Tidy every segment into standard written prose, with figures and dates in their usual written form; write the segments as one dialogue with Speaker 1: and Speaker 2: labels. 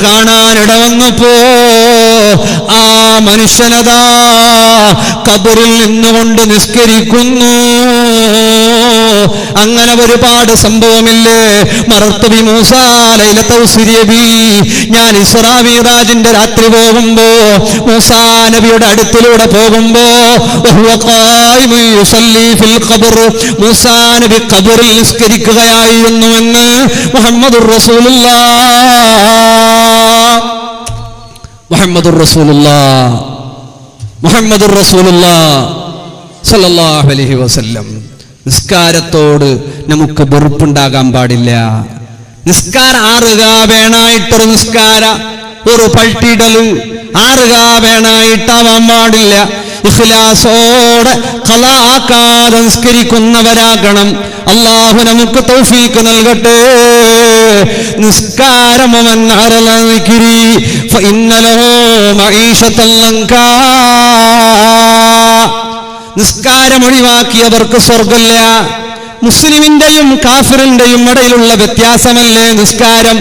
Speaker 1: കാണാനിടവന്നപ്പോ ആ മനുഷ്യനതാ ഖബറിൽ നിന്നുകൊണ്ട് നിസ്കരിക്കുന്നു. അങ്ങനെ ഒരുപാട് സംഭവമില്ലേ? മറത്തുബി മൂസാ ലൈലത്തൗസിരിയബി, ഞാൻ ഇസ്റാ മിഅ്റാജിന്റെ രാത്രി പോകുമ്പോ മൂസാ നബിയുടെ അടുത്തിലൂടെ പോകുമ്പോ വഹുവ ഖായിമുൻ യുസല്ലി ഫിൽ ഖബർ, മൂസാ നബി ഖബറിൽ നിസ്കരിക്കുകയായിരുന്നുവെന്ന് മുഹമ്മദുർ റസൂലുള്ളാഹ് മുഹമ്മദുർ റസൂലുള്ളാഹ് മുഹമ്മദുർ റസൂലുള്ളാഹ് സല്ലല്ലാഹു അലൈഹി വസല്ലം. നിസ്കാരത്തോട് നമുക്ക് വെറുപ്പുണ്ടാകാൻ പാടില്ല. നിസ്കാരം ആറുക വേണായിട്ടൊരു നിസ്കാര ഒരു പട്ടിടല് ആറുക വേണായിട്ടാവാൻ പാടില്ല. ഇഖ്ലാസോടെ ഖലാആക്കാതെ നിസ്കരിക്കുന്നവരാകണം. അല്ലാഹു നമുക്ക് തൗഫീഖ് നൽകട്ടെ. നിസ്കാരം മൻ അറല ദിക്രി ഫഇന്ന ലഹു മഈശതൻ ലങ്കാ, നിസ്കാരം ഒഴിവാക്കിയവർക്ക് സ്വർഗ്ഗമില്ല. മുസ്ലിമിന്റെയും കാഫിറിന്റെയും ഇടയിലുള്ള വ്യത്യാസമല്ലേ നിസ്കാരം?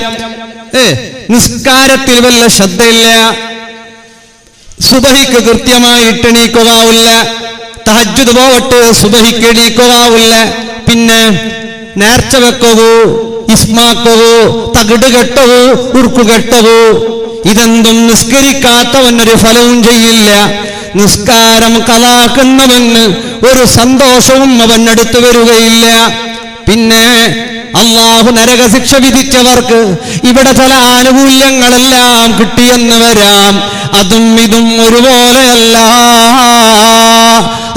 Speaker 1: നിസ്കാരത്തിൽ വല്ല ശ്രദ്ധയില്ല. സുബഹിക്ക് കൃത്യമായിട്ട് എണീക്കുവാവില്ല. തഹജ്ജുദ് പോവട്ടെ, സുബഹിക്ക് എണീക്കുവാവില്ല. പിന്നെ നേർച്ച വെക്കവൂ, ഇസ്മാക്കവൂ, തകിട് കെട്ടവൂ, ഉറുക്കു കെട്ടവൂ, ഇതെന്തും നിസ്കരിക്കാത്തവനൊരു ഫലവും ചെയ്യില്ല. നിസ്കാരം കളാക്കുന്നവന് ഒരു സന്തോഷവും അവനടുത്ത് വരികയില്ല. പിന്നെ അള്ളാഹു നരകശിക്ഷ വിധിച്ചവർക്ക് ഇവിടെ ചില ആനുകൂല്യങ്ങളെല്ലാം കിട്ടിയെന്ന് വരാം. അതും ഇതും ഒരുപോലെയല്ല.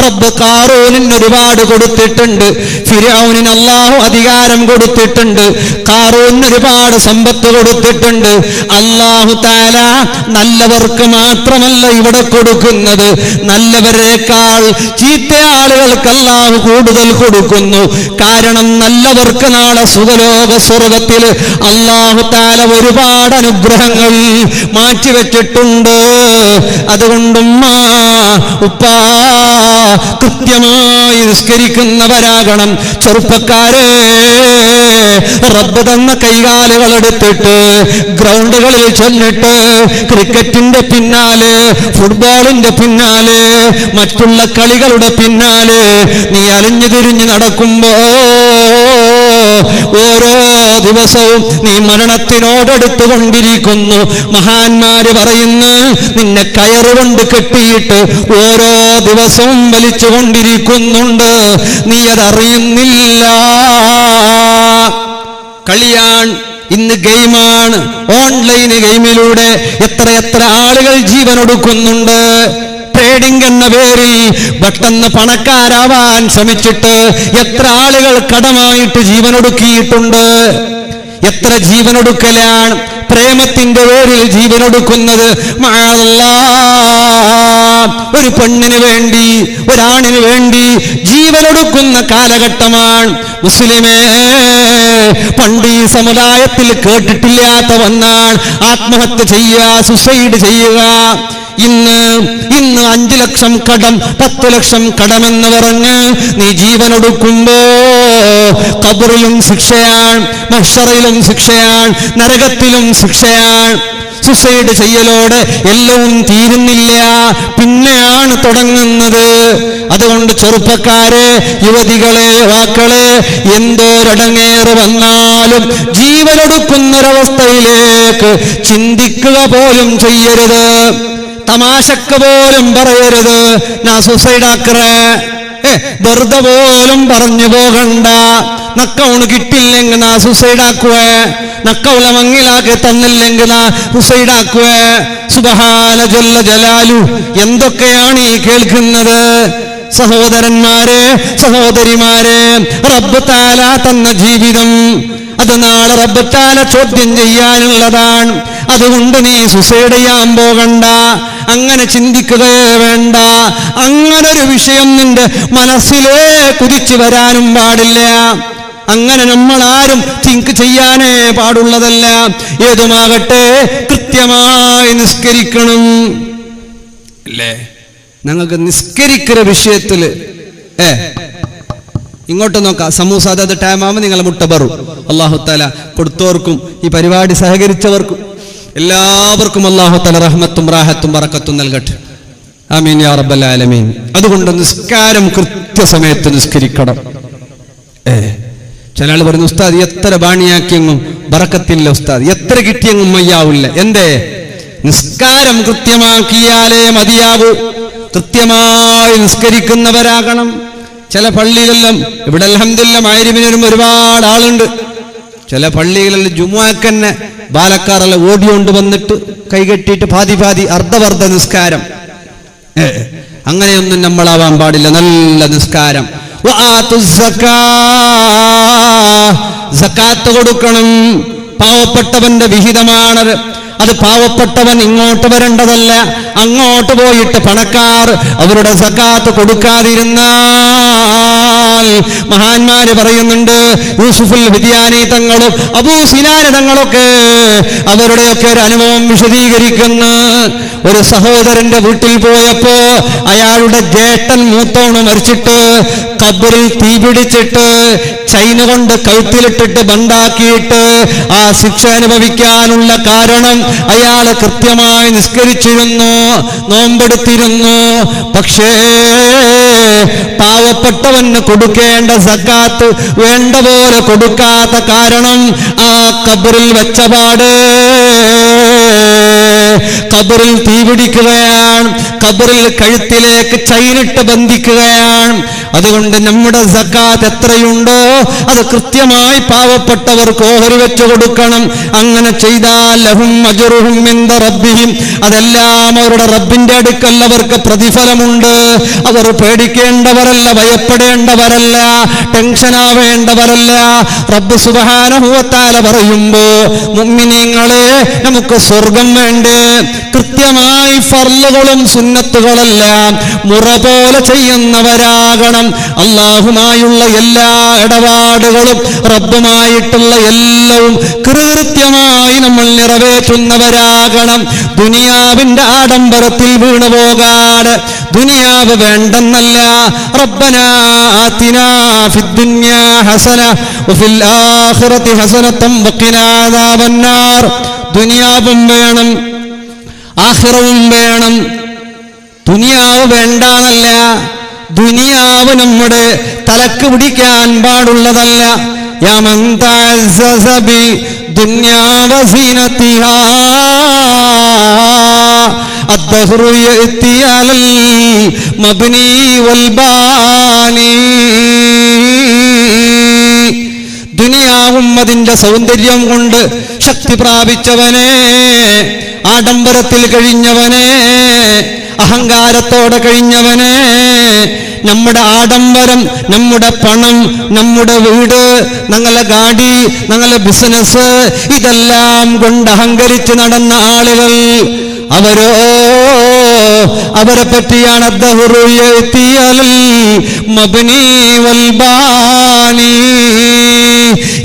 Speaker 1: റബ്ബ് ഖാറൂനിന് ഒരുപാട് കൊടുത്തിട്ടുണ്ട്. ഫിർഔനിന് അല്ലാഹു അധികാരം കൊടുത്തിട്ടുണ്ട്. ഖാറൂനിന് ഒരുപാട് സമ്പത്ത് കൊടുത്തിട്ടുണ്ട്. അല്ലാഹു തആല നല്ലവർക്ക് മാത്രമല്ല ഇവിടെ കൊടുക്കുന്നത്, നല്ലവരെക്കാൾ ചീത്ത ആളുകൾക്ക് അല്ലാഹു കൂടുതൽ കൊടുക്കുന്നു. കാരണം നല്ലവർക്ക് നാളെ സുഖലോക സ്വർഗത്തിൽ അല്ലാഹു തആല ഒരുപാട് അനുഗ്രഹങ്ങൾ മാറ്റിവെച്ചിട്ടുണ്ട്. അതുകൊണ്ടും ഉപ്പാ കൃത്യമായി നിസ്കരിക്കുന്നവരാകണം. ചെറുപ്പക്കാരെ, റബ്ബ് തന്ന കൈകാലുകൾ എടുത്തിട്ട് ഗ്രൗണ്ടുകളിൽ ചെന്നിട്ട് ക്രിക്കറ്റിന്റെ പിന്നാലെ, ഫുട്ബോളിന്റെ പിന്നാലെ, മറ്റുള്ള കളികളുടെ പിന്നാലെ നീ അലിഞ്ഞു തിരിഞ്ഞു നടക്കുമ്പോ ഓരോ ദിവസവും നീ മരണത്തിനോടടുത്തുകൊണ്ടിരിക്കുന്നു. മഹാന്മാര് പറയുന്നു, നിന്നെ കയറുകൊണ്ട് കെട്ടിയിട്ട് ഓരോ ദിവസവും വലിച്ചുകൊണ്ടിരിക്കുന്നുണ്ട്, നീ അതറിയുന്നില്ല. കളിയാണ്, ഇന്ന് ഗെയിമാണ്. ഓൺലൈൻ ഗെയിമിലൂടെ എത്ര ആളുകൾ ജീവനൊടുക്കുന്നുണ്ട്. ട്രേഡിംഗ് എന്ന പേരിൽ പെട്ടെന്ന് പണക്കാരാവാൻ ശ്രമിച്ചിട്ട് എത്ര ആളുകൾ കടമായിട്ട് ജീവനൊടുക്കിയിട്ടുണ്ട്. എത്ര ജീവനൊടുക്കലാണ് പ്രേമത്തിന്റെ പേരിൽ ജീവനൊടുക്കുന്നത്. ഒരു പെണ്ണിന് വേണ്ടി, ഒരാണിന് വേണ്ടി ജീവനൊടുക്കുന്ന കാലഘട്ടമാണ്. മുസ്ലിമേ, പണ്ട് ഈ സമുദായത്തിൽ കേട്ടിട്ടില്ലാത്ത ഒന്നാണ് ആത്മഹത്യ ചെയ്യുക, സുസൈഡ് ചെയ്യുക. ഇന്ന് 5 ലക്ഷം കടം, 10 ലക്ഷം കടമെന്ന് പറഞ്ഞ് നീ ജീവനൊടുക്കുമ്പോ ഖബറിലും ശിക്ഷയാണ്, മഹ്ശറിലും ശിക്ഷയാണ്, നരകത്തിലും ശിക്ഷയാണ്. സുസൈഡ് ചെയ്യലോടെ എല്ലാം തീരുന്നില്ല, പിന്നെയാണ് തുടങ്ങുന്നത്. അതുകൊണ്ട് ചെറുപ്പക്കാരെ, യുവതികളെ, വാക്കളെ, എന്തോരടങ്ങേറ് വന്നാലും ജീവനൊടുക്കുന്നൊരവസ്ഥയിലേക്ക് ചിന്തിക്കുക പോലും ചെയ്യരുത്. തമാശക്ക് പോലും പറയരുത് ഞാൻ സുസൈഡാക്കറേ, വെറുതെ പോലും പറഞ്ഞു പോകണ്ട. നക്കൗണ് കിട്ടില്ലെങ്കിൽ നാ സുസൈഡാക്കുവേ, നക്കൗല മങ്ങിലാക്കി തന്നില്ലെങ്കിൽ നാ സുസൈഡാക്കുവേ. സുബ്ഹാന ജല്ല ജലാലു, എന്തൊക്കെയാണ് ഈ കേൾക്കുന്നത്? സഹോദരന്മാരെ, സഹോദരിമാരെ, റബ്ബ് തആല തന്ന ജീവിതം അത് നാളെ റബ്ബ് തആല ചോദ്യം ചെയ്യാനുള്ളതാണ്. അതുകൊണ്ട് നീ സുസൈഡ് ചെയ്യാൻ പോകണ്ട, അങ്ങനെ ചിന്തിക്കുകയേ വേണ്ട. അങ്ങനൊരു വിഷയം നിന്റെ മനസ്സിലേക്ക് ഉദിച്ചു വരാനും പാടില്ല. അങ്ങനെ നമ്മൾ ആരും തിങ്ക് ചെയ്യാനേ പാടുള്ളതല്ല. ഏതുമാകട്ടെ കൃത്യമായി നിസ്കരിക്കണം അല്ലേ? ഞങ്ങൾക്ക് നിസ്കരിക്കുന്ന വിഷയത്തില് ഇങ്ങോട്ട് നോക്കാം. സമൂസ അതത് ടൈമാകുമ്പോൾ നിങ്ങളെ മുട്ട പറു. അല്ലാഹു തആല കൊടുത്തോർക്കും ഈ പരിപാടി സഹകരിച്ചവർക്കും എല്ലാവർക്കും അല്ലാഹു തആല റഹ്മത്തും റാഹത്തും ബറക്കത്തും നൽകട്ടെ. ആമീൻ യാ റബ്ബൽ ആലമീൻ. അതുകൊണ്ട് നിസ്കാരം കൃത്യസമയത്ത് നിസ്കരിക്കണം. ചില ആൾ പറഞ്ഞു, ഉസ്താദ് എത്ര ബാണിയാക്കിയെങ്ങും ബറക്കത്തില്ല, ഉസ്താദ് എത്ര കിട്ടിയെങ്ങും മയ്യാവില്ല. എന്തേ? നിസ്കാരം കൃത്യമാക്കിയാലേ മതിയാകൂ. കൃത്യമായി നിസ്കരിക്കുന്നവരാകണം. ചില പള്ളിയിലെല്ലാം, ഇവിടെ അൽഹംദുലില്ലാ മഗ്‌രിബിനും ഒരുപാട് ആളുണ്ട്. ചില പള്ളികളിൽ ജുമുഅക്കന്നെ ബാലക്കാരെല്ലാം ഓടിയോണ്ട് വന്നിട്ട് കൈകെട്ടിയിട്ട് പാതി അർദ്ധവർദ്ധ നിസ്കാരം. അങ്ങനെയൊന്നും നമ്മളാവാൻ പാടില്ല. നല്ല നിസ്കാരം. സക്കാത്ത് കൊടുക്കണം. പാവപ്പെട്ടവന്റെ വിഹിതമാണത്. അത് പാവപ്പെട്ടവൻ ഇങ്ങോട്ട് വരേണ്ടതല്ല. അങ്ങോട്ട് പോയിട്ട് പണക്കാർ അവരുടെ സക്കാത്ത് കൊടുക്കാതിരുന്നാൽ, മഹാന്മാര് പറയുന്നുണ്ട്, യൂസുഫുൽ ഹിദ്യാനി തങ്ങളും അബൂ സിനാൻ തങ്ങളൊക്കെ അവരുടെയൊക്കെ ഒരു അനുഭവം വിശദീകരിക്കുന്നു. ഒരു സഹോദരന്റെ വീട്ടിൽ പോയപ്പോ അയാളുടെ ജേട്ടൻ മൂത്തോണ് മരിച്ചിട്ട് ഖബറിൽ തീ പിടിച്ചിട്ട് ചൈന കൊണ്ട് കഴുത്തിലിട്ടിട്ട് ബന്ധാക്കിയിട്ട് ആ ശിക്ഷ അനുഭവിക്കാനുള്ള കാരണം അയാൾ കൃത്യമായി നിസ്കരിച്ചിരുന്നു, നോമ്പെടുത്തിരുന്നു. പക്ഷേ പാവപ്പെട്ടവന് കൊടുക്കേണ്ട സക്കാത്ത് വേണ്ട പോലെ കൊടുക്കാത്ത കാരണം ആ ഖബറിൽ വെച്ചപാട് ഖബറിൽ തീ പിടിക്കുകയാണ്. ഖബറിൽ കഴുത്തിലേക്ക് ചൈനിട്ട് ബന്ധിക്കുകയാണ്. അതുകൊണ്ട് നമ്മുടെ സക്കാത്ത് എത്രയുണ്ടോ അത് കൃത്യമായി പാവപ്പെട്ടവർക്ക് ഓഹരി വെച്ചു കൊടുക്കണം. അങ്ങനെ ചെയ്താൽ ലഹും അജ്റുഹും ഇൻദ റബ്ബിഹിം, അതെല്ലാം അവരുടെ റബ്ബിന്റെ അടുക്കൽ അവർക്ക് പ്രതിഫലമുണ്ട്. അവർ പേടിക്കേണ്ടവരല്ല, ഭയപ്പെടേണ്ടവരല്ല, ടെൻഷനാവേണ്ടവരല്ല. റബ്ബ് സുബ്ഹാനഹു വ തആല പറയുമ്പോ, മുഅ്മിനീങ്ങളെ നമുക്ക് സ്വർഗം വേണ്ടേ? കൃത്യമായി ഫർളുകളും സുന്നത്തുകളെല്ലാം മുറ പോലെ ചെയ്യുന്നവരാകണം. അല്ലാഹുമായുള്ള എല്ലാ ഇടപാടുകളും റബ്ബുമായിട്ടുള്ള എല്ലാവും കൃത്യമായി നമ്മൾ നിറവേറ്റുന്നവരാകണം. ദുനിയാവിന്റെ ആഡംബരത്തിൽ വീണു പോകാതെ, ദുനിയാവ് വേണ്ടെന്നല്ല. റബ്ബനാ ആതിനാ ഫിദ്ദുനിയാ ഹസന വഫിൽ ആഖിറതി ഹസനതൻ വഖിനാ അദാബന്നാർ. ദുനിയാവും വേണം, ആഖിറവും വേണം. ദുനിയാവ് വേണ്ടാന്നല്ല, ദുനിയാവ് നമ്മുടെ തലക്ക് പിടിക്കാൻ പാടുള്ളതല്ല. യാ മൻ തഅസ്സസ ബി ദുനിയാ വസീനതിഹാ അദ്ദഹ്റു യഅതി അലൽ മബ്നി വൽ ബാനി. ദുനിയാവും അതിന്റെ സൗന്ദര്യം കൊണ്ട് ശക്തി പ്രാപിച്ചവനെ, ആഡംബരത്തിൽ കഴിഞ്ഞവനെ, അഹങ്കാരത്തോടെ കഴിഞ്ഞവനെ, നമ്മുടെ ആഡംബരം, നമ്മുടെ പണം, നമ്മുടെ വീട്, ഞങ്ങളുടെ ഗാഡി, ഞങ്ങളുടെ ബിസിനസ്, ഇതെല്ലാം കൊണ്ട് അഹങ്കരിച്ച് നടന്ന ആളുകൾ, അവരെ പറ്റിയാണ് അദ്ദഹ്റു യഅതി അലൽ മബ്നി വൽ ബാനി.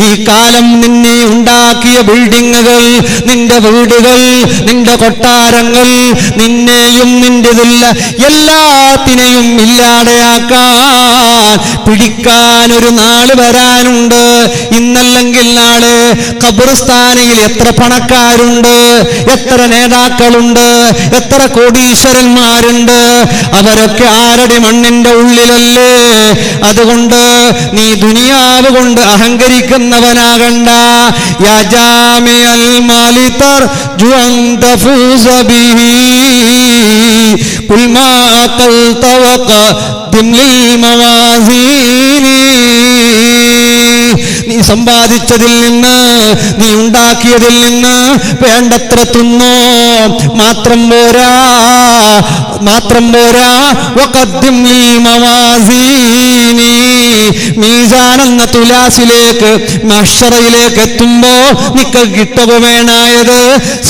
Speaker 1: ഈ കാലം നിന്നെ ഉണ്ടാക്കിയ ബിൽഡിങ്ങുകൾ, നിന്റെ വീടുകൾ, നിന്റെ കൊട്ടാരങ്ങൾ, നിന്നെയും നിന്റെതില്ല എല്ലാത്തിനെയും ഇല്ലാതെയാക്കാൻ പിടിക്കാൻ ഒരു നാള് വരാനുണ്ട്. ഇന്നല്ലെങ്കിൽ നാളെ ഖബർസ്ഥാനിൽ എത്ര പണക്കാരുണ്ട്, എത്ര നേതാക്കളുണ്ട്, എത്ര കോടീശ്വരന്മാരുണ്ട്. അവരൊക്കെ ആരുടെ മണ്ണിന്റെ ഉള്ളിലല്ലേ. അതുകൊണ്ട് നീ ദുനിയാവ് കൊണ്ട് അഹങ്കരിക്കുന്നവനാകണ്ട. യാ ജാമിഅൽ മാലി തർജു അൻ തഫൂസ ബിഹി ഖുൽ മാ ഖൽത വഖദ്ദിം ലിൽ മവാസീനി. നീ സമ്പാദിച്ചതിൽ നിന്ന്, നീ ഉണ്ടാക്കിയതിൽ നിന്ന് വേണ്ടത്ര തിന്നോ. മാത്രം പോരാ വഖദ്ദിം ലിൽ മവാസീനി. മീസാൻ എന്ന തുലാസിലേക്ക്, മഹ്ശറയിലേക്ക് എത്തുമ്പോ നിക്ക് കിട്ടവുമേനായത്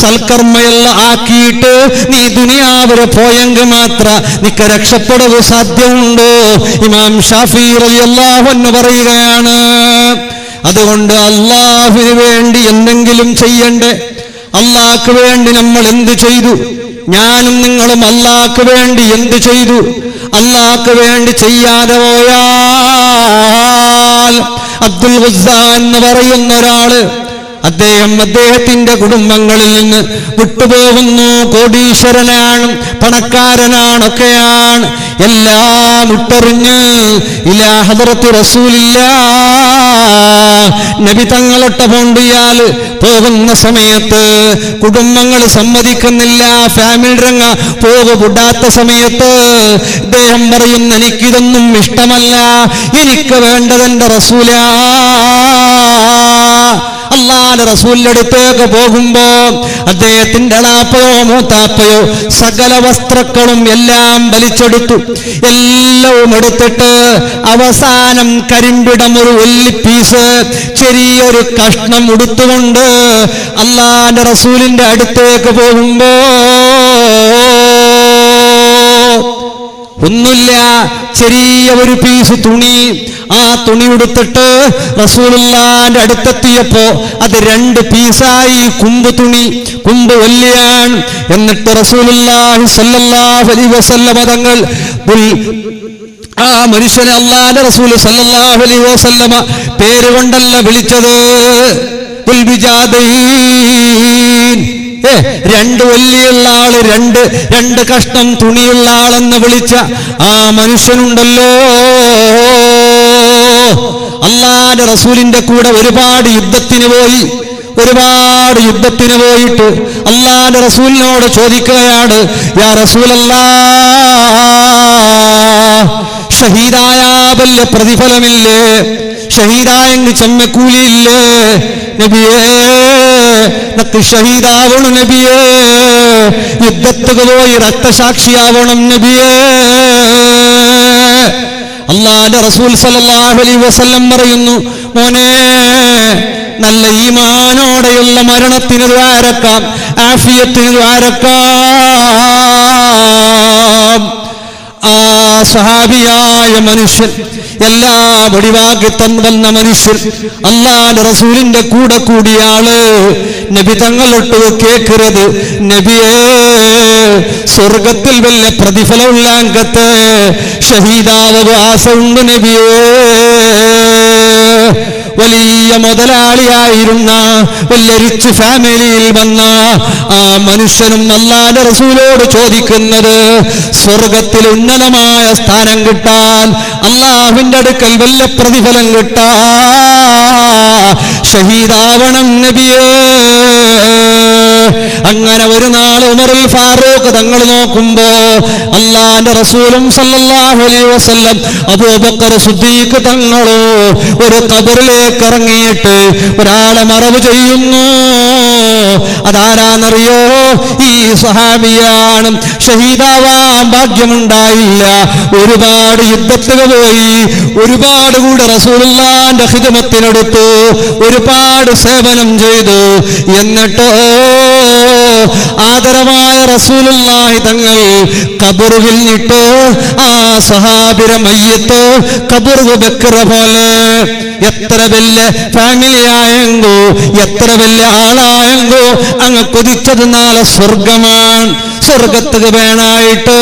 Speaker 1: സൽക്കർമ്മയെല്ലാം ആക്കിയിട്ട് നീ ദുനിയാവിലെ പോയെങ്കിൽ മാത്ര നിക്ക് രക്ഷപ്പെടവ് സാധ്യമുണ്ടോ? ഇമാം ഷാഫി റളിയല്ലാഹു അൻഹു പറയുകയാണ്. അതുകൊണ്ട് അല്ലാഹുവിന് വേണ്ടി എന്തെങ്കിലും ചെയ്യണ്ടേ? അല്ലാഹ്ക്ക് വേണ്ടി നമ്മൾ എന്ത് ചെയ്തു? ഞാനും നിങ്ങളും അല്ലാഹ്ക്ക് വേണ്ടി എന്ത് ചെയ്തു? അല്ലാഹ്ക്ക് വേണ്ടി ചെയ്യാതെ പോയാൽ, അബ്ദുൽ ഗസ്സാൻ എന്ന് പറയുന്ന ഒരാള് അദ്ദേഹം അദ്ദേഹത്തിന്റെ കുടുംബങ്ങളിൽ നിന്ന് വിട്ടുപോകുന്നു. കോടീശ്വരനാണ്, പണക്കാരനാണൊക്കെയാണ്. എല്ലാം വിട്ടെറിഞ്ഞ് ഇലാ ഹദറത്തി റസൂലില്ലാഹ് നബി തങ്ങളൊട്ട പോണ്ടിയാൽ പോകുന്ന സമയത്ത് കുടുംബങ്ങൾ സമ്മതിക്കുന്നില്ല. ഫാമിലി രംഗ വിടാത്ത സമയത്ത് അദ്ദേഹം പറയുന്നു, എനിക്കിതൊന്നും ഇഷ്ടമല്ല, എനിക്ക് വേണ്ടത് എന്റെ റസൂലാ. അല്ലാഹുവിന്റെ റസൂലിന്റെ അടുത്തേക്ക് പോകുമ്പോ അദ്ദേഹത്തിന്റെ എളാപ്പയോ മൂത്താപ്പയോ സകല വസ്ത്രങ്ങളും എല്ലാം വലിച്ചെടുത്തു. എല്ലാം എടുത്തിട്ട് അവസാനം കരിമ്പിടം ഒരു വെള്ളി പീസ് ചെറിയൊരു കഷ്ണം ഉടുത്തുകൊണ്ട് അല്ലാഹുവിന്റെ റസൂലിന്റെ അടുത്തേക്ക് പോകുമ്പോ ഒന്നുമില്ല, ചെറിയ ഒരു പീസ് തുണി. ആ തുണി ഉടുത്തിട്ട് റസൂലുള്ളാഹിന്റെ അടുത്തെത്തിയപ്പോ അത് 2 പീസായി. കുമ്പ് വലിയാണ്. എന്നിട്ട് റസൂലുള്ളാഹി സ്വല്ലല്ലാഹു അലൈഹി വസല്ലം തങ്ങൾ ആ മനുഷ്യനെ അല്ലാഹുവിന്റെ റസൂൽ സ്വല്ലല്ലാഹു അലൈഹി വസല്ലമ പേര് കൊണ്ടല്ല വിളിച്ചത്. രണ്ട് വലിയുള്ള ആള്, രണ്ട് കഷ്ണം തുണിയുള്ള ആളെന്ന് വിളിച്ച ആ മനുഷ്യനുണ്ടല്ലോ, അല്ലാഹുവിന്റെ റസൂലിന്റെ കൂടെ ഒരുപാട് യുദ്ധത്തിന് പോയിട്ട് അല്ലാഹുവിന്റെ റസൂലിനോട് ചോദിക്കുകയാണ്, യാ റസൂലല്ലാഹ്, ഷഹീദായ വല്ല പ്രതിഫലമില്ലേ? ഷഹീദായെങ്കിൽ ചെമ്മക്കൂലിയില്ലേ നബിയേ? നക്ക് ഷഹീദാവണം നബിയേ, യുദ്ധത്തുക പോയി രക്തസാക്ഷിയാവണം നബിയേ. അല്ലാഹുവിന്റെ റസൂൽ സല്ലല്ലാഹു അലൈഹി വസല്ലം പറയുന്നു, മോനെ, നല്ല ഈമാനോടെയുള്ള മരണത്തിന് ദ്വാരക്കാം, ആഫിയത്തിന് ദ്വാരക്കാം. ആ സ്വഹാബിയായ മനുഷ്യൻ, എല്ലാം ഒഴിവാക്കി തന്ന മനുഷ്യൻ, അല്ലാഹുവിന്റെ റസൂലിന്റെ കൂടെ കൂടിയ ആള് നബി തങ്ങളൊട്ട് കേൾക്കരുത്, നബിയേ സ്വർഗത്തിൽ വല്ല പ്രതിഫലമുള്ള അംഗത്ത് ഷഹീദാവുക ആസയുണ്ട് നബിയേ. വലിയ മുതലാളിയായിരുന്ന വലിയ റിച്ച് ഫാമിലിയിൽ വന്ന ആ മനുഷ്യനും അല്ലാഹുവിന്റെ റസൂലോട് ചോദിക്കുന്നത്, സ്വർഗത്തിൽ ഉന്നതമായ സ്ഥാനം കിട്ടാൻ, അല്ലാഹുവിന്റെ അടുക്കൽ വല്ല പ്രതിഫലം കിട്ടാ, ഷഹീദാവണം നബിയേ. അങ്ങനെ ഒരു നാൾ ഉമറുൽ ഫാറൂഖ് തങ്ങൾ നോക്കുമ്പോ അല്ലാഹുവിന്റെ റസൂലും സല്ലല്ലാഹു അലൈഹി വസല്ലം അബൂബക്കർ സിദ്ദീഖ് തങ്ങളോ ഒരു ഖബറിലേക്ക് ഇറങ്ങിയിട്ട് ഒരാളെ മറവ് ചെയ്യുന്നു. അതാരാന്നറിയോ? ഈ സ്വഹാബിയാണ്. ഷഹീദാവാൻ ഭാഗ്യമുണ്ടായില്ല, ഒരുപാട് യുദ്ധത്തിന് പോയി, ഒരുപാട് കൂടെ റസൂലുള്ളാഹിന്റെ ഖിദ്മത്തിനെടുത്തു, ഒരുപാട് സേവനം ചെയ്തു. എന്നിട്ടോ ആദരവായ റസൂലുള്ളാഹി തങ്ങൾ ഖബറിൽ നിട്ട് ആ സ്വഹാബിയുടെ മയ്യത്ത് ഖബറ് വെക്കറ പോലെ, എത്ര വലിയ ഫാമിലി ആയെങ്കോ, എത്ര വലിയ ആളായെങ്കോ അങ്ങ് കൊതിച്ചത് നാളെ സ്വർഗമാണ്. സ്വർഗത്തുക്ക് വേണായിട്ട്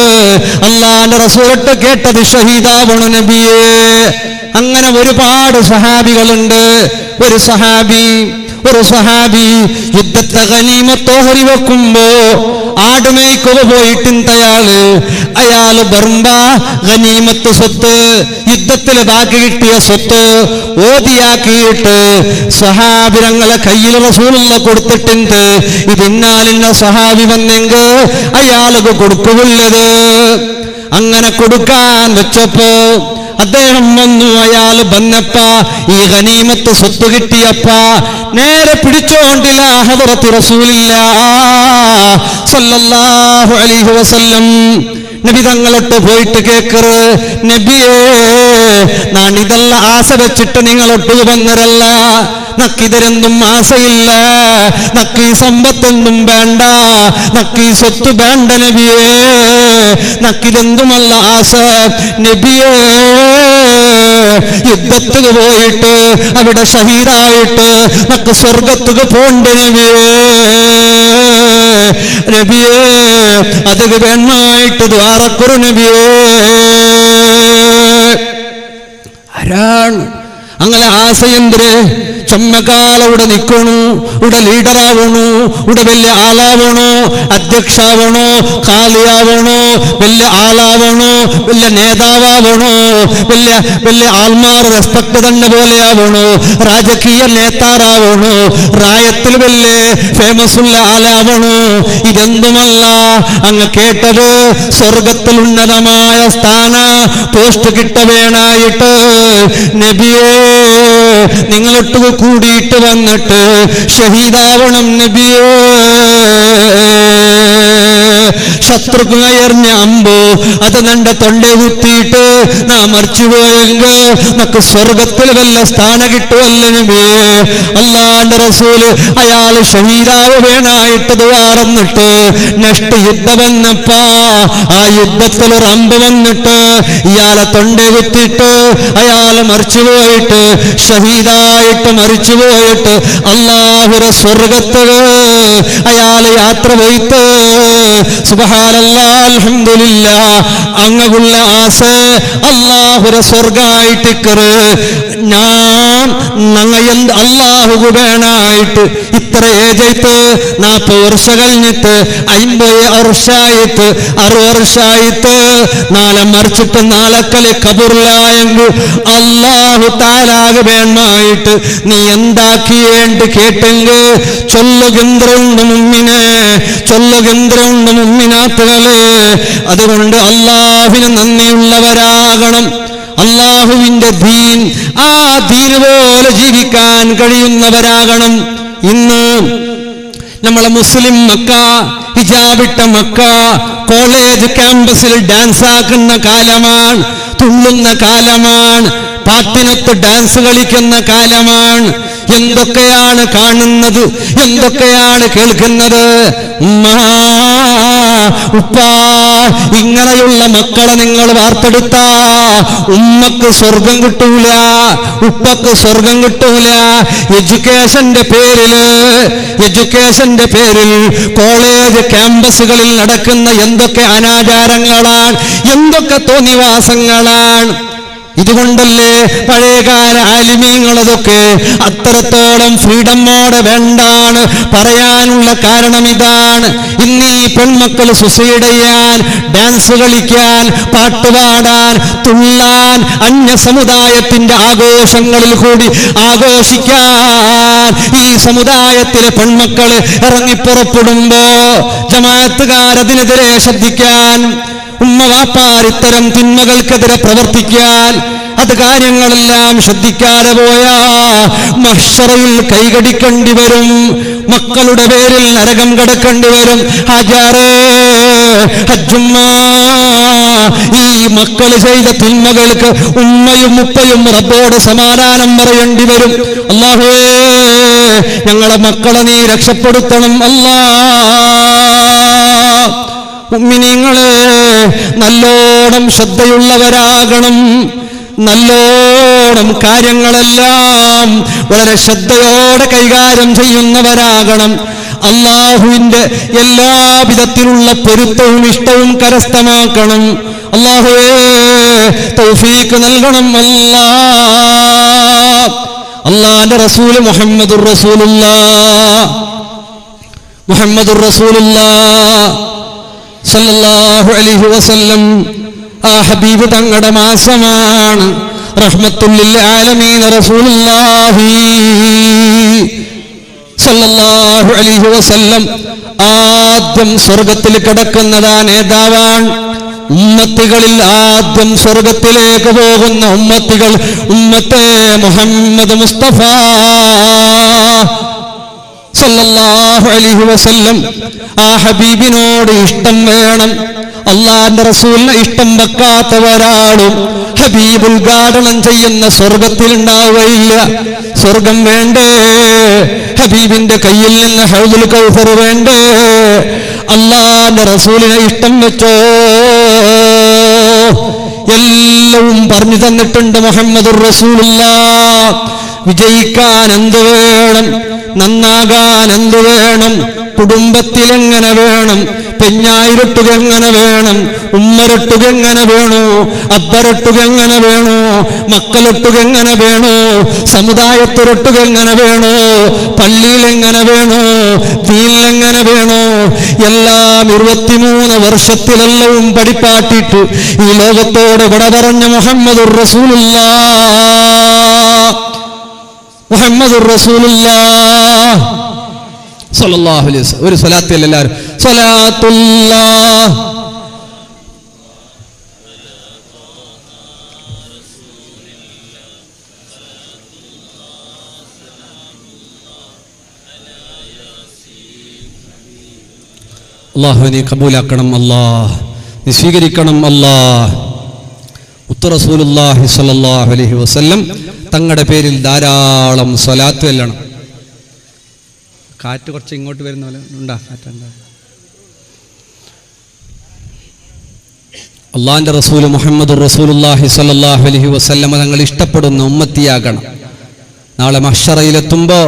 Speaker 1: അല്ലാഹുവിന്റെ റസൂലിട്ട് കേട്ടത് ഷഹീദാവണം നബിയേ. അങ്ങനെ ഒരുപാട് സഹാബികളുണ്ട്. ഒരു സഹാബി യുദ്ധത്തെ ഗനീമത്ത് ഓഹരി വെക്കുമ്പോ ആടുമേയ്ക്കുക പോയിട്ടുണ്ട് അയാള് ബർമ്പ ഗനീമത്ത് സ്വത്ത്, യുദ്ധത്തിൽ ബാക്കി കിട്ടിയ സ്വത്ത് ഓതിയാക്കിയിട്ട് സഹാബിരങ്ങളെ കയ്യിൽ റസൂലുള്ള കൊടുത്തിട്ടുണ്ട്. ഇതിന്നാലിന്ന സഹാബി വന്നെങ്കിൽ അയാൾക്ക് കൊടുക്കുള്ളത്. അങ്ങനെ കൊടുക്കാൻ വെച്ചപ്പോ അദ്ദേഹം വന്നു. അയാൾ വന്നപ്പ ഈ ഗനീമത്ത് സ്വത്ത് കിട്ടിയപ്പ നേരെ പിടിച്ചോണ്ടില്ല ഹദറത്ത് റസൂലില്ലാഹ് സല്ലല്ലാഹു അലൈഹി വസല്ലം നബി തങ്ങളൊട്ട് പോയിട്ട് കേക്കറ്, നബിയേ ഞാൻ ഇതെല്ലാം ആശ വെച്ചിട്ട് നിങ്ങളൊട്ട് വന്നരല്ല, നക്കിതരൊന്നും ആശയില്ല, നക്ക് ഈ സമ്പത്തൊന്നും വേണ്ട, നക്ക് ഈ സ്വത്ത് വേണ്ട നബിയേ, നക്കിതെന്തുമല്ല ആശ നബിയേ. യുദ്ധത്തിന് പോയിട്ട് അവിടെ ഷഹീദായിട്ട് നക്ക് സ്വർഗത്തുക്ക് പോണ്ട നബിയേ. നബിയേ അത് വേണമായിട്ട് ദ്വാരക്കുറു നബിയേ. ആരാണ് അങ്ങനെ ആശയന്ദ്രേ ചമ്മകാല ഇവിടെ നിൽക്കണു, ഇവിടെ ലീഡറാവണു, ഇവിടെ വലിയ ആളാവണോ, അധ്യക്ഷാവണോ, ഖാലിയാവണോ, വലിയ ആളാവണോ, വലിയ നേതാവാവണോ, വലിയ വലിയ ആൾമാർ റെസ്പെക്ട് തന്നെ പോലെയാവണോ, രാജകീയ നേതാറാവണോ, റായത്തിൽ വലിയ ഫേമസ് ഉള്ള ആളാവണോ? ഇതെന്തുമല്ല. അങ്ങ് കേട്ടത് സ്വർഗത്തിൽ ഉന്നതമായ സ്ഥാന പോസ്റ്റ് കിട്ടവേണായിട്ട് നബിയേ നിങ്ങളൊട്ട് കൂടിയിട്ട് വന്നിട്ട് ഷഹീദാവണം നബിയേ. ശത്രുക്കൾ എറിഞ്ഞ അമ്പോ അത് നിന്റെ തൊണ്ടേ കുത്തിയിട്ട് നാ മരിച്ചുപോയെങ്കിൽ നമുക്ക് സ്വർഗത്തിൽ വല്ല സ്ഥാനം കിട്ടുമല്ല നബിയേ. അല്ലാഹുവിന്റെ റസൂല് അയാൾ ഷഹീദാവ് വേണായിട്ട് ദ്വാരന്നിട്ട് നെക്സ്റ്റ് യുദ്ധം വന്നപ്പാ ആ യുദ്ധത്തിൽ ഒരു അമ്പ് വന്നിട്ട് ഇയാളെ തൊണ്ടേ കുത്തിയിട്ട് അയാൾ മരിച്ചുപോയിട്ട് ഷഹീദായിട്ട് മരിച്ചുപോയിട്ട് അല്ലാഹുവിന്റെ സ്വർഗത്തിൽ അയാൾ യാത്ര പോയിട്ട് സുബ്ഹാനല്ലാഹ് അൽഹംദുലില്ലാഹ് അങ്ങുള്ള ആസ അല്ലാഹുവിന്റെ സ്വർഗമായിട്ട് ഞാൻ നങ്ങയെന്ത് അല്ലാഹു വേണായിട്ട് ഇത്ര ഏജായിട്ട് 40 വർഷം കഴിഞ്ഞിട്ട് 50 വർഷമായിട്ട് 60 വർഷമായിട്ട് നാളെ മറിച്ചിട്ട് നാളക്കല് കബറിലായെങ്കിൽ അല്ലാഹു താലാകെ വേണമായിട്ട് നീ എന്താക്കിയേണ്ട കേട്ടെങ്കിൽ ചൊല്ലുകിന്ദ്രമുണ്ട് മുമ്മിനെ, ചൊല്ലുകിന്ദ്രമുണ്ട് മുമ്മിനാത്തുകളെ. അതുകൊണ്ട് അല്ലാഹുവിന് നന്ദിയുള്ളവരാകണം. അല്ലാഹുവിന്റെ ദീൻ ആ ദീൻ പോലെ ജീവിക്കാൻ കഴിയുന്നവരാകണം. ഇന്ന് നമ്മളെ മുസ്ലിം മക്ക, ഹിജാബിട്ട മക്ക കോളേജ് ക്യാമ്പസിൽ ഡാൻസ് ആക്കുന്ന കാലമാണ്, തുള്ളുന്ന കാലമാണ്, പാട്ടിനൊത്ത് ഡാൻസ് കളിക്കുന്ന കാലമാണ്. എന്തൊക്കെയാണ് കാണുന്നത്, എന്തൊക്കെയാണ് കേൾക്കുന്നത്. ഉപ്പാ ഇങ്ങനെയുള്ള മക്കളെ നിങ്ങൾ വാർത്തെടുത്ത ഉമ്മക്ക് സ്വർഗം കിട്ടൂല, ഉപ്പക്ക് സ്വർഗം കിട്ടൂല. എഡ്യൂക്കേഷന്റെ പേരിൽ കോളേജ് ക്യാമ്പസുകളിൽ നടക്കുന്ന എന്തൊക്കെ അനാചാരങ്ങളാണ്, എന്തൊക്കെ തോന്നിവാസങ്ങളാണ്. ഇതുകൊണ്ടല്ലേ പഴയകാല ആലിമീങ്ങളതൊക്കെ അത്രത്തോളം ഫ്രീഡമോടെ വേണ്ടാണ് പറയാനുള്ള കാരണം ഇതാണ്. ഇന്ന് ഈ പെൺമക്കൾ സുസൈഡ് ചെയ്യാൻ, ഡാൻസ് കളിക്കാൻ, പാട്ടുപാടാൻ, തുള്ളാൻ, അന്യ സമുദായത്തിന്റെ ആഘോഷങ്ങളിൽ കൂടി ആഘോഷിക്കാൻ ഈ സമുദായത്തിലെ പെൺമക്കൾ ഇറങ്ങിപ്പുറപ്പെടുമ്പോ ജമാഅത്തുകാരതിനെതിരെ ശബ്ദിക്കാൻ, ഉമ്മ വാപ്പാർ ഇത്തരം തിന്മകൾക്കെതിരെ പ്രവർത്തിക്കാൻ, അത് കാര്യങ്ങളെല്ലാം ശ്രദ്ധിക്കാതെ പോയാ മഹ്ശറയിൽ കൈകടിക്കേണ്ടി വരും, മക്കളുടെ പേരിൽ നരകം കടക്കേണ്ടി വരും. ഹാജാറേ ഹജ്ജുമ്മ, ഈ മക്കൾ ചെയ്ത തിന്മകൾക്ക് ഉമ്മയും ഉപ്പയും റബ്ബോട് സമാധാനം പറയേണ്ടി വരും. അല്ലാഹുവേ ഞങ്ങളെ മക്കളെ നീ രക്ഷപ്പെടുത്തണം അല്ലാ. മുഅ്മിനീങ്ങളെ നല്ലോണം ശ്രദ്ധയുള്ളവരാകണം, നല്ലോണം കാര്യങ്ങളെല്ലാം വളരെ ശ്രദ്ധയോടെ കൈകാര്യം ചെയ്യുന്നവരാകണം. അല്ലാഹുവിന്റെ എല്ലാവിധത്തിലുള്ള പൊരുത്തവും ഇഷ്ടവും കരസ്ഥമാക്കണം. അല്ലാഹുവേ തൗഫീഖ് നൽകണം അല്ലാ. അല്ലാഹുവിന്റെ റസൂൽ മുഹമ്മദുർ റസൂലുള്ളാഹ് സല്ലല്ലാഹു അലൈഹി വസല്ലം ആ ഹബീബ് തങ്ങളുടെ മാസമാണ്. റഹ്മത്തുൽ ആലമീൻ റസൂലുള്ളാഹി സല്ലല്ലാഹു അലൈഹി വസല്ലം ആദ്യം സ്വർഗത്തിൽ കിടക്കുന്നതാ നേതാവാണ്. ഉമ്മത്തികളിൽ ആദ്യം സ്വർഗത്തിലേക്ക് പോകുന്ന ഉമ്മത്തികൾ ഉമ്മത്തെ മുഹമ്മദ് മുസ്തഫ സല്ലല്ലാഹു അലൈഹി വസല്ലം. ആ ഹബീബിനോട് ഇഷ്ടം വേണം. അള്ളാന്റെ റസൂലിനെ ഇഷ്ടം വെക്കാത്തവരാളും ഹബീബ് ഉദ്ഘാടനം ചെയ്യുന്ന സ്വർഗത്തിൽ ഉണ്ടാവുകയില്ല. സ്വർഗം വേണ്ടേ? ഹബീബിന്റെ കയ്യിൽ നിന്ന് ഹൗദുൽ കൗസർ വേണ്ടേ? അള്ളാന്റെ റസൂലിനെ ഇഷ്ടം വെച്ചോ? എല്ലവും പറഞ്ഞു തന്നിട്ടുണ്ട് മുഹമ്മദുർ റസൂലുള്ളാഹ്. വിജയിക്കാൻ എന്ത് വേണം? നന്നാകാൻ എന്തു വേണം, കുടുംബത്തിൽ എങ്ങനെ വേണം, പെഞ്ഞായിരട്ടുക എങ്ങനെ വേണം, ഉമ്മരട്ടുക എങ്ങനെ വേണോ, അബ്ബരട്ടുക എങ്ങനെ വേണോ, മക്കളൊട്ടുക എങ്ങനെ വേണോ, സമുദായത്തിലൊട്ടുക എങ്ങനെ വേണോ, പള്ളിയിൽ എങ്ങനെ വേണോ, ദീനിൽ എങ്ങനെ വേണോ, എല്ലാം 23 വർഷത്തിലെല്ലാം പഠിപ്പാട്ടിട്ട് ഈ ലോകത്തോട് വിട പറഞ്ഞ മുഹമ്മദുർ റസൂലുള്ളാഹ്, മുഹമ്മദുർ റസൂലുള്ളാഹ് സ്വല്ലല്ലാഹു അലൈഹി വസല്ലം. ഒരു സ്വലാത്തിൽ എല്ലാവരും സ്വലാത്തുല്ലാഹ് അല്ലാഹു നീ കബൂലാക്കണം, അല്ലാഹ് നീ സ്വീകരിക്കണം, അല്ലാഹ്. മുത്ത് റസൂലുള്ളാഹി സ്വല്ലല്ലാഹു അലൈഹി വസല്ലം തങ്ങളുടെ പേരിൽ ധാരാളം സ്വലാത്ത് ചെല്ലണം. കാറ്റ് കുറച്ച് ഇങ്ങോട്ട് വരുന്ന പോലെ ഉണ്ടാ, കാറ്റുണ്ടാ. അള്ളാഹിന്റെ റസൂൽ മുഹമ്മദുർ റസൂലുള്ളാഹി സ്വല്ലല്ലാഹു അലൈഹി വസല്ലം തങ്ങൾ ഇഷ്ടപ്പെടുന്ന ഉമ്മത്തിയാകണം. നാളെ മഹ്ശറയിലെത്തുമ്പോ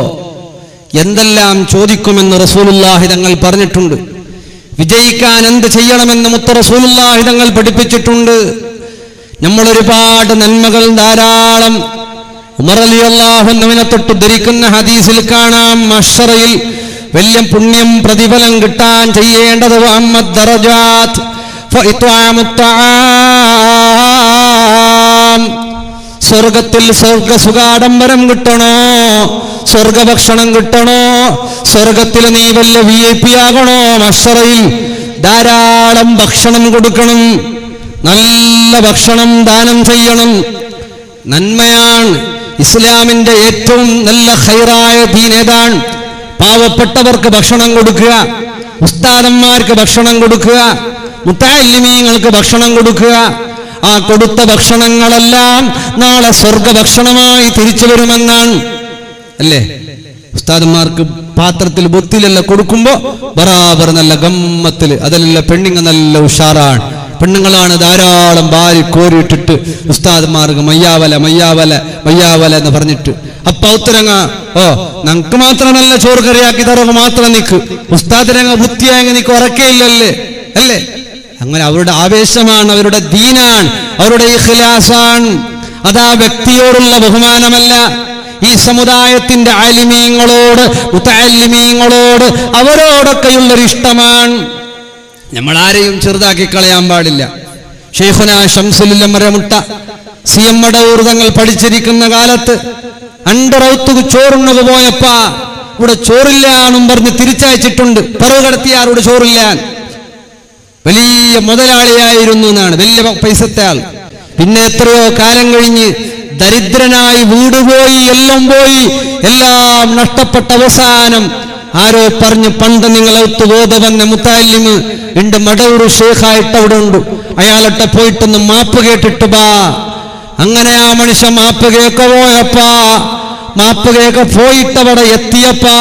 Speaker 1: എന്തെല്ലാം ചോദിക്കുമെന്ന് റസൂലുള്ളാഹി തങ്ങൾ പറഞ്ഞിട്ടുണ്ട്. വിജയിക്കാൻ എന്ത് ചെയ്യണമെന്ന് മുത്ത് റസൂലുള്ളാഹി തങ്ങൾ പഠിപ്പിച്ചിട്ടുണ്ട്. നമ്മൾ ഒരുപാട് നന്മകൾ ധാരാളം ഉമർ റളിയല്ലാഹു അൻഹുവിനെ തൊട്ട് ധരിക്കുന്ന ഹദീസിൽ കാണാം, മഹ്ശറയിൽ വലിയ പുണ്യം പ്രതിഫലം കിട്ടാൻ ചെയ്യേണ്ടത് വഅമ്മദ് ദറജാത്ത് ഫഇത്വാമുത് തആം, സ്വർഗത്തിൽ സ്വർഗ സുഖാഡംബരം കിട്ടണോ, സ്വർഗഭക്ഷണം കിട്ടണോ, സ്വർഗത്തിൽ നീ വലിയ VIP ആകണോ, മഹ്ശറയിൽ ധാരാളം ഭക്ഷണം കൊടുക്കണം, നല്ല ഭക്ഷണം ദാനം ചെയ്യണം. നന്മയാണ്. ഇസ്ലാമിന്റെ ഏറ്റവും നല്ല ഖൈറായ ദീൻ ഏതാണ്? പാവപ്പെട്ടവർക്ക് ഭക്ഷണം കൊടുക്കുക, ഉസ്താദന്മാർക്ക് ഭക്ഷണം കൊടുക്കുക, മുതഅല്ലിമീങ്ങൾക്ക് ഭക്ഷണം കൊടുക്കുക. ആ കൊടുത്ത ഭക്ഷണങ്ങളെല്ലാം നാളെ സ്വർഗഭക്ഷണമായി തിരിച്ചു വരുമെന്നാണ്, അല്ലേ? ഉസ്താദന്മാർക്ക് പാത്രത്തിൽ ബൊത്തിലെല്ലാം കൊടുക്കുമ്പോ ബറാബർ നല്ല ഗമ്മത്തില്, അതിലെല്ലാം പെണ്ണുങ്ങൾ നല്ല ഉഷാറാണ്. പെണ്ണുങ്ങളാണ് ധാരാളം ഭാര്യ കോരിയിട്ടിട്ട് ഉസ്താദ്മാർക്ക് മയ്യാവല മയ്യാവല മയ്യാവല എന്ന് പറഞ്ഞിട്ട് അപ്പ ഉത്തരങ്ങ ഓ നമുക്ക് മാത്രമല്ല ചോറ് കറിയാക്കി തരുക മാത്രം നിക്ക്, ഉസ്താദിനങ്ങ വൃത്തിയായി നിക്ക് ഉറക്കയില്ലല്ലേ, അല്ലേ? അങ്ങനെ അവരുടെ ആവേശമാണ്, അവരുടെ ദീനാണ്, അവരുടെ ഇഖ്ലാസാണ്. അതാ വ്യക്തിയോടുള്ള ബഹുമാനമല്ല, ഈ സമുദായത്തിന്റെ ആലിമീങ്ങളോട് മുതഅല്ലിമീങ്ങളോട് അവരോടൊക്കെയുള്ളൊരു ഇഷ്ടമാണ്. നമ്മൾ ആരെയും ചെറുതാക്കി കളയാൻ പാടില്ല. ശൈഖുനാ ശംസുൽ ഉലമ മുട്ട CM മടവൂർ തങ്ങൾ പഠിച്ചിരിക്കുന്ന കാലത്ത് അണ്ടറൗത്തുക്ക് ചോറുണ്ണു പോയപ്പ ഇവിടെ ചോറില്ല എന്നും പറഞ്ഞ് തിരിച്ചയച്ചിട്ടുണ്ട്. പറവ് കടത്തിയാറോട് ചോറില്ല. വലിയ മുതലാളിയായിരുന്നു എന്നാണ്, വലിയ പൈസത്തെ ആൾ. പിന്നെ എത്രയോ കാലം കഴിഞ്ഞ് ദരിദ്രനായി വീട് പോയി, എല്ലാം പോയി, എല്ലാം നഷ്ടപ്പെട്ട അവസാനം ആരോ പറഞ്ഞു, പണ്ട് നിങ്ങളെ ഒത്തുബോധവന്ന മുത്തഅല്ലിമ് ഉണ്ട്, മടവൂർ ഷേഖായിട്ട് അവിടെ ഉണ്ട്, അയാളൊട്ടെ പോയിട്ടൊന്ന് മാപ്പ് കേട്ടിട്ട് ബാ. അങ്ങനെ ആ മനുഷ്യൻ മാപ്പ് കേൾക്ക പോയപ്പാ, മാപ്പ് കേൾക്ക പോയിട്ടവിടെ എത്തിയപ്പാ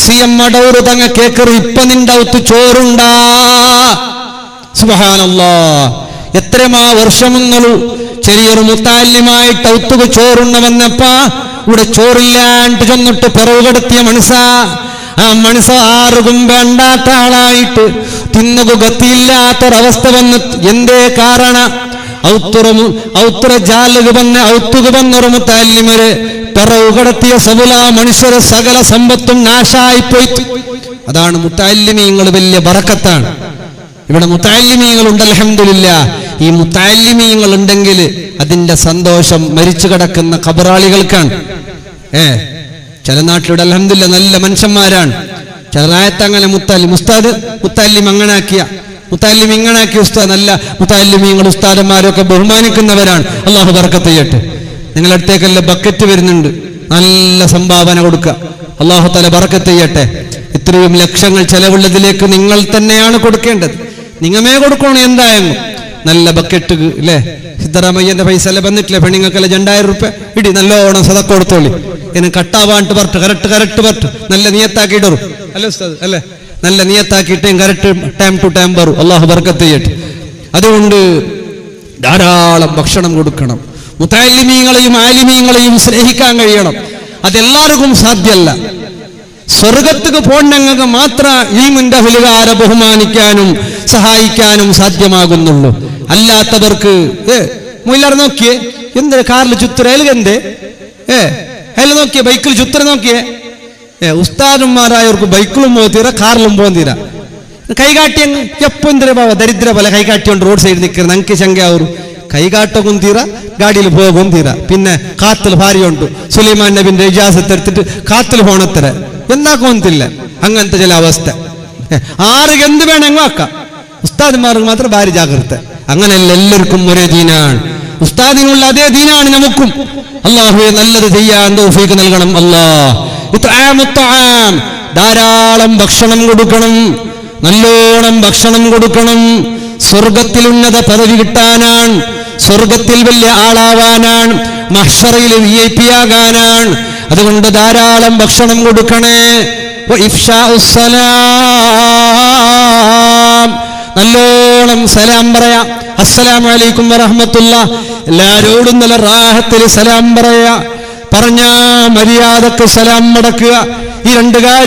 Speaker 1: CM മടവൂർ തങ്ങ കേക്കറ്, ഇപ്പൊ നിന്റെ ഔത്ത് ചോറുണ്ടാ. സുബ്ഹാനല്ലാഹ്, എത്രമാ വർഷമെന്നുള്ളൂ ചെറിയൊരു മുത്തഅല്ലിമായിട്ട് ഔത്തുക ചോറുണ്ണ വന്നപ്പാ ഇവിടെ ചോറില്ലാണ്ട് ചെന്നിട്ട് പിറവ് കടത്തിയ മനസ്സാ. ആ മനസ്സ് ആർക്കും വേണ്ടാത്ത ആളായിട്ട് തിന്നുക ഗത്തിയില്ലാത്തൊരവസ്ഥ വന്ന് എന്തേ കാരണ ഔത്തുറ ജാലുക വന്ന ഔത്തുക വന്നൊരു മുത്തഅല്ലിമര് പിറവ് കടത്തിയ സബുല മനുഷ്യരെ സകല സമ്പത്തും നാശായിപ്പോയി. അതാണ് മുത്തഅല്ലിമീങ്ങൾ വലിയ ബറക്കത്താണ്. ഇവിടെ മുത്തഅല്ലിമീങ്ങളുണ്ട്, അൽഹംദുലില്ലാഹ്. ഈ മുത്തഅല്ലിമീങ്ങൾ ഉണ്ടെങ്കിൽ അതിന്റെ സന്തോഷം മരിച്ചു കിടക്കുന്ന ഖബറാളികൾക്കാണ്. ചില നാട്ടിലൂടെ അൽഹംദുലില്ലാഹ് നല്ല മനുഷ്യന്മാരാണ്. ചിലരായത്ത് അങ്ങനെ മുത്തഅല്ലിം അങ്ങനാക്കിയ മുത്തഅല്ലിം ഇങ്ങനാക്കിയ ഉസ്താദ്, നല്ല മുത്തഅല്ലിമീങ്ങൾ ഉസ്താദന്മാരൊക്കെ ബഹുമാനിക്കുന്നവരാണ്. അള്ളാഹു ബർക്കത്ത് ചെയ്യട്ടെ. നിങ്ങളുടെ അടുത്തേക്കെല്ലാം ബക്കറ്റ് വരുന്നുണ്ട്, നല്ല സംഭാവന കൊടുക്കുക. അള്ളാഹു തആല ബർക്കത്ത് ചെയ്യട്ടെ. ഇത്രയും ലക്ഷങ്ങൾ ചെലവുള്ളതിലേക്ക് നിങ്ങൾ തന്നെയാണ് കൊടുക്കേണ്ടത്, നിങ്ങമേ കൊടുക്കണം. എന്തായാലും നല്ല ബക്കറ്റ് അല്ലേ, സിദ്ധരാമയ്യന്റെ പൈസ എല്ലാം വന്നിട്ടില്ലേ, പെണ്ണുങ്ങൾക്കല്ല 2000 രൂപ ഇടി നല്ലോണം സദക്ക കൊടുത്തോളി. ഇനി കട്ടാവാണ്ട് പറഞ്ഞു കറക്റ്റ് പറഞ്ഞു നല്ല നിയത്താക്കിയിടും, അല്ലേ ഉസ്താദ്, അല്ലേ? നല്ല നിയത്താക്കിയിട്ടേം കറക്റ്റ് ടൈം ടു ടൈം വരും. അള്ളാഹു ബർക്കത്ത് ചെയ്യട്ടെ. അതുകൊണ്ട് ധാരാളം ഭക്ഷണം കൊടുക്കണം. മുതഅല്ലിമീങ്ങളെയും ആലിമീങ്ങളെയും സ്നേഹിക്കാൻ കഴിയണം. അതെല്ലാവർക്കും സാധ്യമല്ല. സ്വർഗത്തേക്ക് പോകണമെങ്കിൽ മാത്രം ഈ മുൻതഹലുകാരെ ബഹുമാനിക്കാനും സഹായിക്കാനും സാധ്യമാകുന്നുള്ളൂ. അല്ലാത്തവർക്ക് മുല്ലാർ നോക്കിയേ എന്ത് കാറിൽ ചുത്തരയിൽ എന്തേ അതിൽ നോക്കിയേ ബൈക്കിൽ ചുത്തര നോക്കിയേ ഉസ്താദന്മാരായവർക്ക് ബൈക്കിലും പോകത്തീര കാറിലും പോകുന്നീര കൈകാട്ടി അങ്ങ് എപ്പോ എന്തിനാ ബാബ ദരിദ്ര പോലെ കൈകാട്ടിയോണ്ട് റോഡ് സൈഡിൽ നിൽക്കുന്നത് ഞങ്ങൾക്ക് ശങ്കയാവൂർ കൈകാട്ടവും തീര ഗാഡിയിൽ പോകും തീര. പിന്നെ കാത്തിൽ ഭാര്യയുണ്ട് സുലൈമാൻ നബിന്റെ ഇജാസത്ത് എടുത്തിട്ട് കാത്തിൽ പോണത്തര എന്നാക്കൊന്നില്ല. അങ്ങനത്തെ ചില അവസ്ഥ ആർക്ക് എന്ത് വേണമെങ്കിൽ ആക്കാം. ഉസ്താദന്മാർക്ക് മാത്രം ഭാര്യ ജാഗ്രത. അങ്ങനെയല്ല, എല്ലാവർക്കും ഒരേ ദീനാണ്. ഉസ്താദിനുള്ള അതേ ദീനാണ് നമുക്കും. അള്ളാഹുവെ നല്ലത് ചെയ്യാൻ തൗഫീഖ് നൽകണം. ധാരാളം ഭക്ഷണം കൊടുക്കണം, നല്ലോണം ഭക്ഷണം കൊടുക്കണം. സ്വർഗത്തിൽ ഉന്നത പദവി കിട്ടാനാണ്, സ്വർഗത്തിൽ വലിയ ആളാവാനാണ്, മഹ്ശറയിൽ VIP ആകാനാണ്. അതുകൊണ്ട് ധാരാളം ഭക്ഷണം കൊടുക്കണേ. നല്ലോണം സലാം പറയാം. അസ്സലാമു അലൈക്കും വറഹ്മത്തുള്ളാഹ്. എല്ലാരോടും നല്ല റാഹത്തിൽ സലാം പറയാ. പറഞ്ഞ മര്യാദക്ക് സലാം മടക്കുക. ഈ രണ്ട് കാര്യം